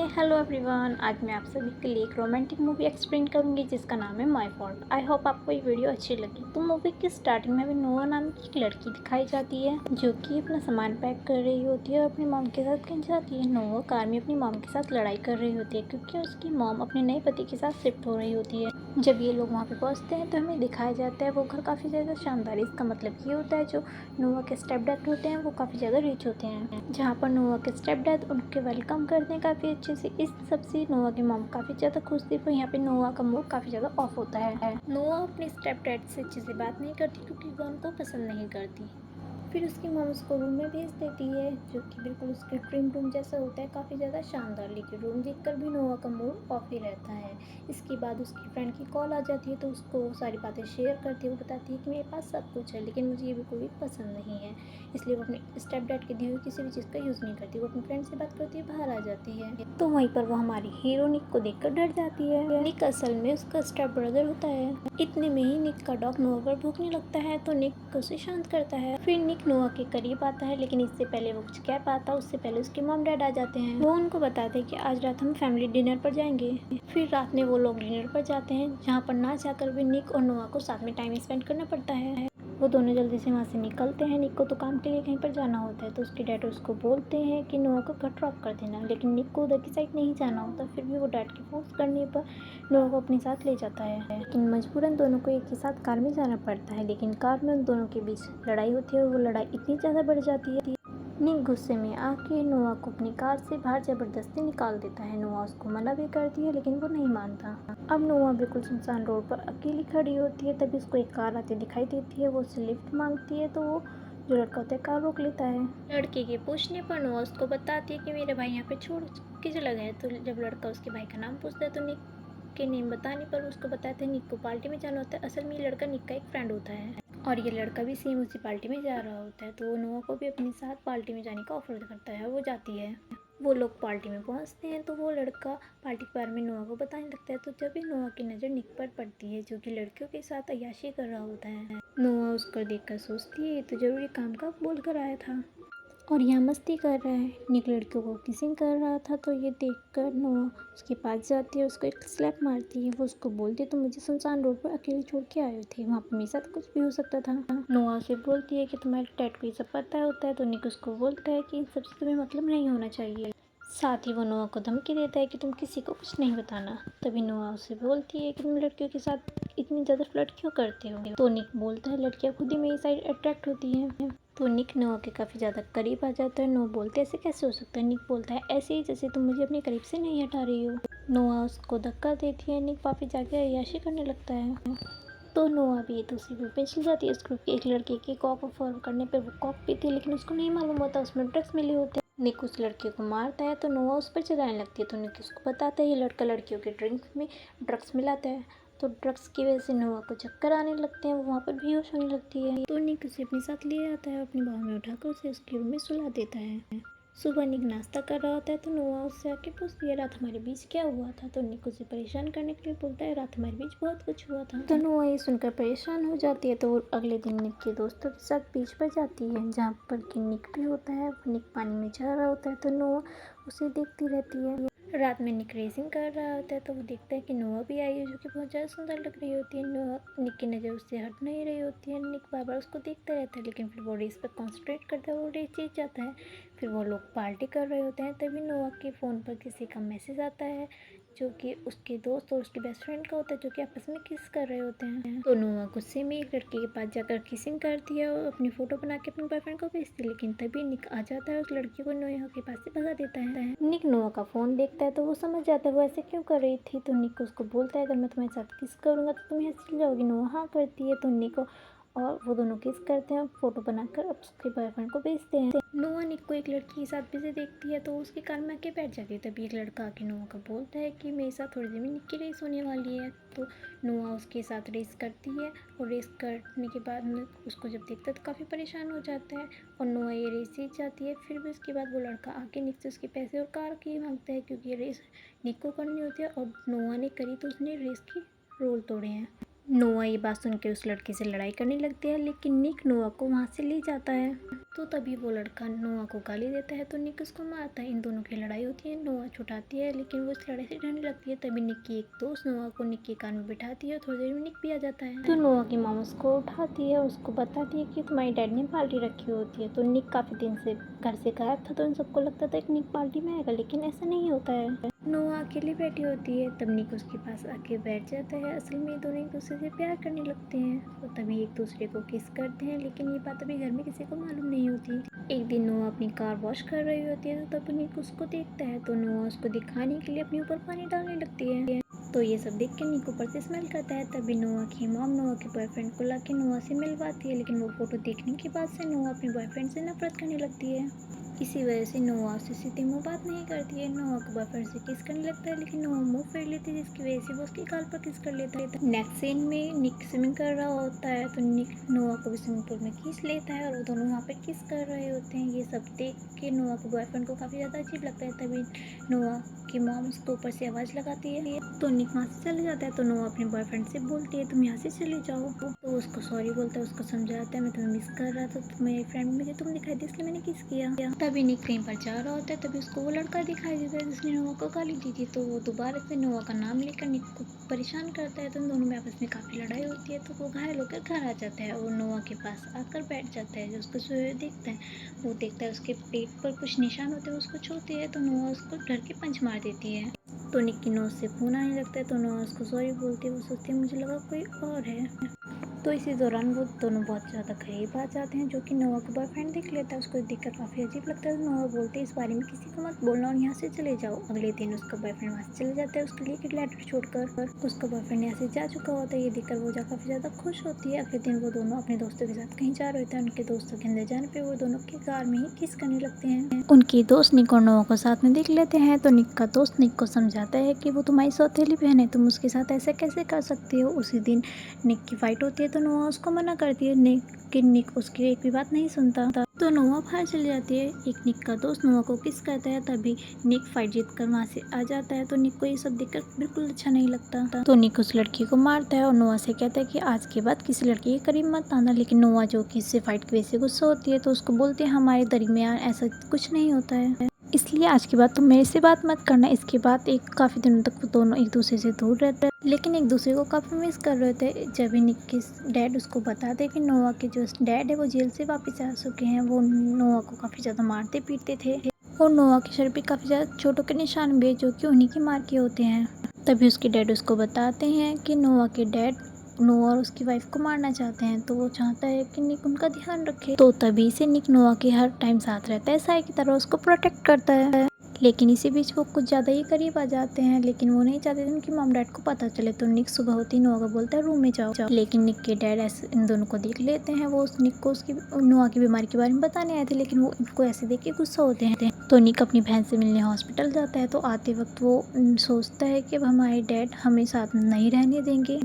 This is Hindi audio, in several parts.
Hello everyone. आज मैं आप सभी के लिए एक रोमांटिक मूवी एक्सप्लेन करूंगी जिसका नाम है माय फॉल्ट। आई होप आपको ये वीडियो अच्छी लगी। तो मूवी की स्टार्टिंग में भी नोआ नाम की एक लड़की दिखाई जाती है जो कि अपना सामान पैक कर रही होती है और अपनी मॉम के साथ कहीं जाती है। नोआ कार में अपनी मॉम के साथ लड़ाई कर रही होती है क्योंकि उसकी मॉम अपने नए पति के साथ शिफ्ट हो रही होती है। जब ये लोग वहाँ पे पहुँचते हैं तो हमें दिखाया जाता है वो घर काफ़ी ज़्यादा शानदार है। इसका मतलब ये होता है जो नोआ के स्टेप डैड होते हैं वो काफ़ी ज़्यादा रिच होते हैं। जहाँ पर नोआ के स्टेप डैड उनके वेलकम करते हैं काफ़ी अच्छे से। इस सब से नोआ की मॉम काफ़ी ज़्यादा खुश थी पर यहाँ पे नोआ का मूड काफ़ी ज़्यादा ऑफ होता है। नोआ अपने स्टेप डैड से अच्छे से बात नहीं करती क्योंकि वो उनको पसंद नहीं करती। फिर उसकी मॉम उसको रूम में भेज देती है जो कि बिल्कुल उसके ड्रीम रूम जैसा होता है, काफ़ी ज़्यादा शानदार। लेकिन रूम देखकर भी नोआ का मूड ऑफ ही रहता है। इसके बाद उसकी फ्रेंड की कॉल आ जाती है तो उसको वो सारी बातें शेयर करती है। वो बताती है कि मेरे पास सब कुछ है लेकिन मुझे ये बिल्कुल भी पसंद नहीं है, इसलिए वो अपने स्टेप डैड के दिए हुए किसी भी चीज़ का यूज़ नहीं करती। वो अपनी फ्रेंड से बात करती है, बाहर आ जाती है। तो वहीं पर वो हमारी हीरो निक को देखकर डर जाती है। निक असल में उसका स्टेप ब्रदर होता है। इतने में ही निक का डॉग नोआ पर भौंकने लगता है तो निक उसे शांत करता है। फिर निक नोआ के करीब आता है लेकिन इससे पहले वो कुछ कह पाता उससे पहले उसके मॉम डैड आ जाते हैं। वो उनको बताते हैं कि आज रात हम फैमिली डिनर पर जाएंगे। फिर रात में वो लोग डिनर पर जाते हैं जहाँ पर ना जाकर भी निक और नोआ को साथ में टाइम स्पेंड करना पड़ता है। वो दोनों जल्दी से वहाँ से निकलते हैं। निक को तो काम के लिए कहीं पर जाना होता है तो उसके डैड उसको बोलते हैं कि नोआ को घर ड्रॉप कर देना, लेकिन निक को उधर की साइड नहीं जाना होता। फिर भी वो डैड के फोर्स करने पर नोआ को अपने साथ ले जाता है लेकिन मजबूरन दोनों को एक ही साथ कार में जाना पड़ता है। लेकिन कार में उन दोनों के बीच लड़ाई होती है और वो लड़ाई इतनी ज़्यादा बढ़ जाती है। निक गुस्से में आके नोआ को अपनी कार से बाहर जबरदस्ती निकाल देता है। नोआ उसको मना भी करती है लेकिन वो नहीं मानता। अब नोआ बिल्कुल सुनसान रोड पर अकेली खड़ी होती है, तभी उसको एक कार आती दिखाई देती है। वो उससे लिफ्ट मांगती है तो वो जो लड़का होता है कार रोक लेता है। लड़के के पूछने पर नोआ उसको बताती है कि मेरे भाई यहाँ पे छोड़ के चला गया है। तो जब लड़का उसके भाई का नाम पूछता है तो निक के नेम बताने पर उसको बताते हैं निक को पार्टी में जाना होता है। असल में ये लड़का निक का एक फ्रेंड होता है और ये लड़का भी सेम उसी पार्टी में जा रहा होता है। तो वो नोआ को भी अपने साथ पार्टी में जाने का ऑफर करता है। वो जाती है। वो लोग पार्टी में पहुंचते हैं तो वो लड़का पार्टी के बारे में नोआ को बताने लगता है। तो जब भी नोआ की नज़र निक पर पड़ती है जो कि लड़कियों के साथ अय्याशी कर रहा होता है। नोआ उसको देखकर सोचती है तो जरूरी काम का बोल कर आया था और यहाँ मस्ती कर रहा है। निक लड़कियों को किसिंग कर रहा था तो ये देखकर नोआ उसके पास जाती है, उसको एक स्लैप मारती है। वो उसको बोलती है तुम मुझे सुनसान रोड पर अकेले छोड़ के आए थे, वहाँ पर मेरे साथ कुछ भी हो सकता था। नोआ उसे बोलती है कि तुम्हारे डैड को ये सब पता होता है। तो निक उसको बोलता है कि इन सबसे तुम्हें मतलब नहीं होना चाहिए। साथ ही वो नोआ को धमकी देता है कि तुम किसी को कुछ नहीं बताना। तभी नोआ उसे बोलती है कि तुम लड़कियों के साथ इतनी ज़्यादा फ्लर्ट क्यों करते हो। तो निक बोलता है लड़कियां खुद ही मेरी साइड अट्रैक्ट होती हैं। तो निक नोआ के काफ़ी ज़्यादा करीब आ जाता है। नोआ बोलते ऐसे कैसे हो सकता है। निक बोलता है ऐसे ही जैसे तुम मुझे अपने करीब से नहीं हटा रही हो। नोआ उसको धक्का देती है। निक वापस जाके अय्याशी करने लगता है। तो नोआ भी दूसरी ग्रुप में चल जाती है। इस ग्रुप के एक लड़के की कॉक को फॉलो करने पर वो कॉक पीती है लेकिन उसको नहीं मालूम होता उसमें ड्रग्स मिले होते हैं। निक उस लड़के को मारता है तो नोआ उस पर चिल्लाने लगती है। तो निक उसको बताता है ये लड़का लड़कियों के ड्रिंक में ड्रग्स मिलाता है। तो ड्रग्स की वजह से नोआ को चक्कर आने लगते हैं, वो वहाँ पर बेहोश होने लगती है। तो निक उसे अपने साथ ले आता है, अपनी बाहों में उठाकर उसे उसके रूम में सुला देता है। सुबह निक नाश्ता कर रहा होता है तो नोआ उससे आके पूछती है रात हमारे बीच क्या हुआ था। तो निक उसे परेशान करने के लिए बोलता है रात हमारे बीच बहुत कुछ हुआ था। तो नोआ ये सुनकर परेशान हो जाती है तो वो अगले दिन निक के दोस्तों के साथ बीच पर जाती है जहाँ पर कि निक भी होता है। निक पानी में जा रहा होता है तो नोआ उसे देखती रहती है। रात में निक रेसिंग कर रहा होता है तो वो देखता है कि नोआ भी आई है जो कि बहुत ज़्यादा सुंदर लग रही होती है। नोआ निक की नज़र उससे हट नहीं रही होती है। निक बार बार उसको देखता रहता है लेकिन फिर वो रेस पर कॉन्सेंट्रेट करता है, वो रेस जीत जाता है। फिर वो लोग पार्टी कर रहे होते हैं तभी नोआ के फ़ोन पर किसी का मैसेज आता है जो कि उसके दोस्त और उसकी बेस्ट फ्रेंड का होता है जो कि आपस में किस कर रहे होते हैं। तो नोआ गुस्से में एक लड़के के पास जाकर किसिंग करती है और अपनी फ़ोटो बना के अपने बॉयफ्रेंड को भेजती है लेकिन तभी निक आ जाता है, उस लड़की को नोआ के पास से भगा देता है। निक नोआ का फ़ोन देखता है तो वो समझ जाता है वो ऐसे क्यों कर रही थी। तो निक उसको बोलता है अगर मैं तुम्हारे साथ किस करूँगा तो तुम यहाँ से चल जाओगी। नोआ हाँ करती है तो निक और वो दोनों किस करते हैं और फोटो बनाकर अब उसके बॉयफ्रेंड को भेजते हैं। नोआ निक को एक लड़की के साथ भी से देखती है तो उसकी कार में आके बैठ जाती है। तभी एक लड़का आके नोआ को बोलता है कि मेरे साथ थोड़ी देर में निक की रेस होने वाली है। तो नोआ उसके साथ रेस करती है और रेस करने के बाद उसको जब देखता है तो काफ़ी परेशान हो जाता है और नोआ ये रेस जीत जाती है। फिर भी उसके बाद वो लड़का आके निक से उसके पैसे और कार की मांगता है क्योंकि ये रेस निक को करनी होती है और नोआ ने करी तो उसने रेस की रूल तोड़े हैं। नोआ ये बात सुन के उस लड़के से लड़ाई करने लगती है लेकिन निक नोआ को वहाँ से ले जाता है। तो तभी वो लड़का नोआ को गाली देता है तो निक उसको मारता है। इन दोनों की लड़ाई होती है, नोआ छुटाती है लेकिन वो इस लड़ाई से डरने लगती है। तभी निक की एक दोस्त नोआ को निक के कान में बिठाती है, थोड़ी देर में निक भी आ जाता है। तो नोआ की मॉम उसको उठाती है और उसको बताती है कि तुम्हारी डैड ने पार्टी रखी होती है। तो निक काफ़ी दिन से घर से गायब था तो इन सबको लगता था कि निक पार्टी में आएगा, लेकिन ऐसा नहीं होता है। नोआ अकेली बैठी होती है, तब निक उसके पास आके बैठ जाता है। असल में ये दोनों एक दूसरे से प्यार करने लगते हैं और तभी एक दूसरे को किस करते हैं, लेकिन ये बात अभी घर में किसी को मालूम नहीं होती। एक दिन नोआ अपनी कार वॉश कर रही होती है तो तब निक उसको देखता है तो नोआ उसको दिखाने के लिए अपने ऊपर पानी डालने लगती है। तो ये सब देख के निक ऊपर से स्मेल करता है। तभी नोआ की मॉम नोआ के बॉयफ्रेंड को लाके नोआ से मिलवाती है, लेकिन वो फोटो देखने के बाद से नोआ अपने बॉयफ्रेंड से नफरत करने लगती है। इसी वजह से नोआ उससे सीधे मुँह बात नहीं करती है। नोआ को बॉयफ्रेंड से किस करने लगता है, लेकिन नोआ मुंह फेर लेती है जिसकी वजह से वो उसके गाल पर किस कर लेता है। नेक्स्ट सीन में निक स्विमिंग कर रहा होता है तो निक नोआ को भी स्विमिंग पूल में खींच लेता है और वो दोनों वहाँ पे किस कर रहे होते हैं। ये सब देख के नोआ के बॉयफ्रेंड को काफ़ी ज़्यादा अजीब लगता है। तभी नोआ की मॉम उसको ऊपर से आवाज़ लगाती है तो निक वहाँ से चले जाता है। तो नोआ अपने बॉयफ्रेंड से बोलती है तुम यहाँ से चले जाओ, तो उसको सॉरी बोलता है, उसको समझाता है मैं तुम्हें मिस कर रहा था, तो मेरी फ्रेंड मुझे तुम दिखाई दी इसलिए मैंने किस किया। तभी निक कहीं पर जा रहा होता है, तभी उसको वो लड़का दिखाई देता है जिसने नोआ को गाली दी थी। तो वो दोबारा से नोआ का नाम लेकर निक को परेशान करता है तो उन दोनों में आपस में काफ़ी लड़ाई होती है। तो वो घायल होकर घर आ जाता है और नोआ के पास आकर बैठ जाता है। जो उसको सोए देखता है, वो देखता है उसके पेट पर कुछ निशान होते हैं, उसको छूती है तो नोआ उसको डर के पंच मार देती है। तो निक की नोज से खून आने लगता है तो नोआ उसको सॉरी बोलती है। वो सोचती है मुझे लगा कोई और है। तो इसी दौरान वो दोनों बहुत ज़्यादा करीब आ जाते हैं, जो कि नोआ का बॉयफ्रेंड देख लेता है। उसको देखकर काफ़ी अजीब लगता है। नोआ बोलते हैं इस बारे में किसी को मत बोलना और यहाँ से चले जाओ। अगले दिन उसका बॉयफ्रेंड वहाँ से चले जाता है उसके लिए एक लेटर छोड़कर। उसका बॉयफ्रेंड यहाँ से जा चुका होता है। ये देखकर वो काफ़ी ज़्यादा खुश होती है। अगले दिन वो दोनों अपने दोस्तों के साथ कहीं जा रहे होते हैं। उनके दोस्तों के अंदर जाने पर वो दोनों की कार में ही किस करने लगते हैं। उनके दोस्त निक और नोआ को साथ में देख लेते हैं तो निक का दोस्त निक को समझाता है कि वो तुम्हारी सौतेली बहन है, तुम उसके साथ ऐसे कैसे कर सकती हो। उसी दिन निक की फाइट होती है तो नोआ उसको मना करती है, लेकिन निक उसकी एक भी बात नहीं सुनता। तो नोआ बाहर चली जाती है। एक निक का दोस्त नोआ को किस करता है, तभी निक फाइट जीत कर वहाँ से आ जाता है। तो निक को ये सब देखकर बिल्कुल अच्छा नहीं लगता। तो निक उस लड़की को मारता है और नोआ से कहता है कि आज के बाद किसी लड़की के करीब मत आना। लेकिन नोआ जो कि इससे फाइट की वजह से गुस्सा होती है तो उसको बोलती है हमारे दरमियान ऐसा कुछ नहीं होता है, इसलिए आज के बाद तुम मेरे से बात मत करना। इसके बाद काफ़ी दिनों तक वो दोनों एक दूसरे से दूर रहते हैं, लेकिन एक दूसरे को काफ़ी मिस कर रहे थे। जब भी निक के डैड उसको बता दे कि नोआ के जो डैड है वो जेल से वापस आ चुके हैं। वो नोआ को काफ़ी ज़्यादा मारते पीटते थे और नोआ के शरीर पे काफ़ी ज़्यादा चोटों के निशान भी है जो कि उन्हीं की मार के होते हैं। तभी उसके डैड उसको बताते हैं कि नोआ के डैड नोआ और उसकी वाइफ को मारना चाहते हैं, तो वो चाहता है कि निक उनका ध्यान रखे। तो तभी से निक नोआ के हर टाइम साथ रहता है, साई की तरह उसको प्रोटेक्ट करता है। लेकिन इसी बीच वो कुछ ज़्यादा ही करीब आ जाते हैं, लेकिन वो नहीं चाहते थे उनकी मॉम डैड को पता चले। तो निक सुबह होती ही नोआ को बोलता है रूम में जाओ। लेकिन निक के डैड ऐसे इन दोनों को देख लेते हैं। वो उस निक को उसकी नोआ की बीमारी के बारे में बताने आए थे, लेकिन वो इनको ऐसे देख के गुस्सा होते हैं। तो निक अपनी बहन से मिलने हॉस्पिटल जाता है। तो आते वक्त वो सोचता है कि अब हमारे डैड हमें साथ नहीं रहने देंगे,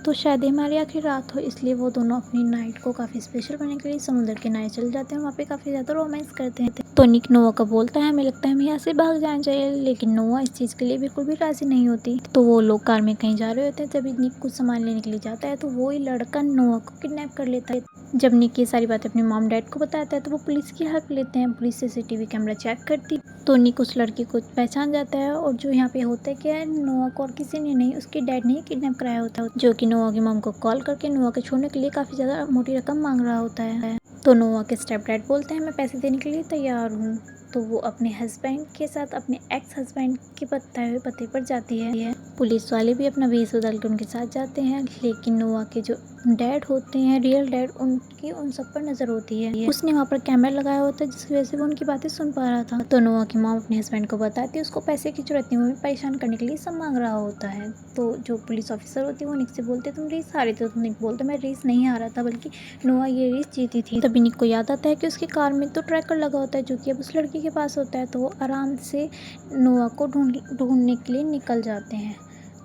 तो शायद हमारी आखिरी रात हो, इसलिए वो दोनों अपनी नाइट को काफ़ी स्पेशल बनाने के लिए समुद्र किनारे चले जाते हैं। वहाँ पे काफ़ी ज़्यादा रोमांस करते हैं। तो निक नोआ का बोलता है हमें लगता है हमें यहाँ से भाग जाना चाहिए, लेकिन नोआ इस चीज़ के लिए बिल्कुल भी राजी नहीं होती। तो वो लोग कार में कहीं जा रहे होते हैं, तभी निक कुछ सामान लेने के लिए जाता है तो वो ही लड़का नोआ को किडनैप कर लेता है। जब निक ये सारी बातें अपने मॉम डैड को बताता है तो वो पुलिस की हेल्प लेते हैं। पुलिस CCTV कैमरा चेक करती तो निक उस लड़की को पहचान जाता है। और जो यहाँ पे होता है क्या है, नोआ को और किसी ने नहीं, उसके डैड ने ही किडनैप कराया होता है, जो कि नोआ की मॉम को कॉल करके नोआ के छोड़ने के लिए काफ़ी ज़्यादा मोटी रकम मांग रहा होता है। तो नोआ के स्टेप डैड बोलते हैं मैं पैसे देने के लिए तैयार हूँ। तो वो अपने हस्बैंड के साथ अपने एक्स हस्बैंड के बताए हुए पते पर जाती है। पुलिस वाले भी अपना वेश बदल के उनके साथ जाते हैं, लेकिन नोआ के जो डैड होते हैं, रियल डैड, उनकी उन सब पर नज़र होती है। उसने वहाँ पर कैमरा लगाया होता है जिस वजह से वो उनकी बातें सुन पा रहा था। तो नोआ की मॉम अपने हस्बैंड को बताती है उसको पैसे की जरूरत नहीं, वो हमें परेशान करने के लिए सब मांग रहा होता है। तो जो पुलिस ऑफिसर होती है वो निक से बोलते तुम रेस हारे थे। तो निक बोलते मैं रेस नहीं हारा था, बल्कि नोआ ये रेस जीती थी। तभी निक को याद आता है कि उसकी कार में तो ट्रैकर लगा होता है जो कि अब उस लड़की के पास होता है। तो वो आराम से नोआ को ढूंढने के लिए निकल जाते हैं।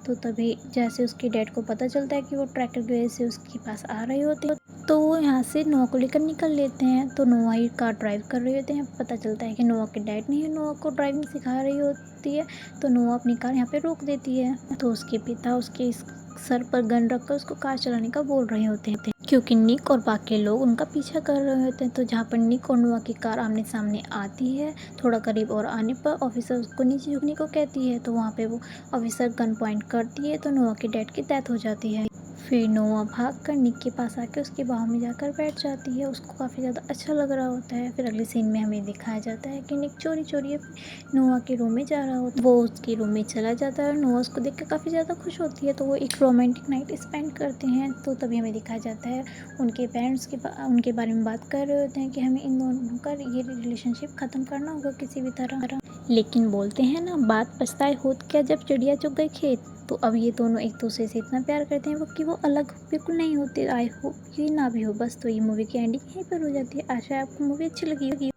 तो तभी जैसे उसके डैड को पता चलता है कि वो ट्रैकर की वजह से उसके पास आ रहे होते हैं, तो वो यहाँ से नोआ को लेकर निकल लेते हैं। तो नोआ ही कार ड्राइव कर रहे होते हैं। पता चलता है कि नोआ के डैड नहीं है, नोआ को ड्राइविंग सिखा रही होती है। तो नोआ अपनी कार यहाँ पे रोक देती है। तो उसके पिता उसके सर पर गन रखकर उसको कार चलाने का बोल रहे होते हैं। क्योंकि निक और बाकी लोग उनका पीछा कर रहे होते हैं। तो जहाँ पर निक और नोआ की कार आमने सामने आती है, थोड़ा करीब और आने पर ऑफिसर उसको नीचे झुकने को कहती है। तो वहाँ पे वो ऑफिसर गन पॉइंट करती है तो नोआ के डैड की डेथ हो जाती है। फिर नोआ भागकर निक के पास आके उसके बाहों में जाकर बैठ जाती है। उसको काफ़ी ज़्यादा अच्छा लग रहा होता है। फिर अगले सीन में हमें दिखाया जाता है कि निक चोरी चोरी नोआ के रूम में जा रहा होता है। वो उसके रूम में चला जाता है और नोआ उसको देख कर काफ़ी ज़्यादा खुश होती है। तो वो एक रोमांटिक नाइट स्पेंड करते हैं। तो तभी हमें दिखाया जाता है उनके पेरेंट्स उनके बारे में बात कर रहे होते हैं कि हमें इन दोनों का ये रिलेशनशिप ख़त्म करना होगा किसी भी तरह। लेकिन बोलते हैं ना, बात पछताए होत क्या जब चिड़िया चुग गई खेत। तो अब ये दोनों एक दूसरे से इतना प्यार करते हैं वो कि वो अलग बिल्कुल नहीं होते। आई होप ये ना भी हो बस। तो ये मूवी की एंडिंग यहीं पर हो जाती है। आशा है आपको मूवी अच्छी लगी होगी।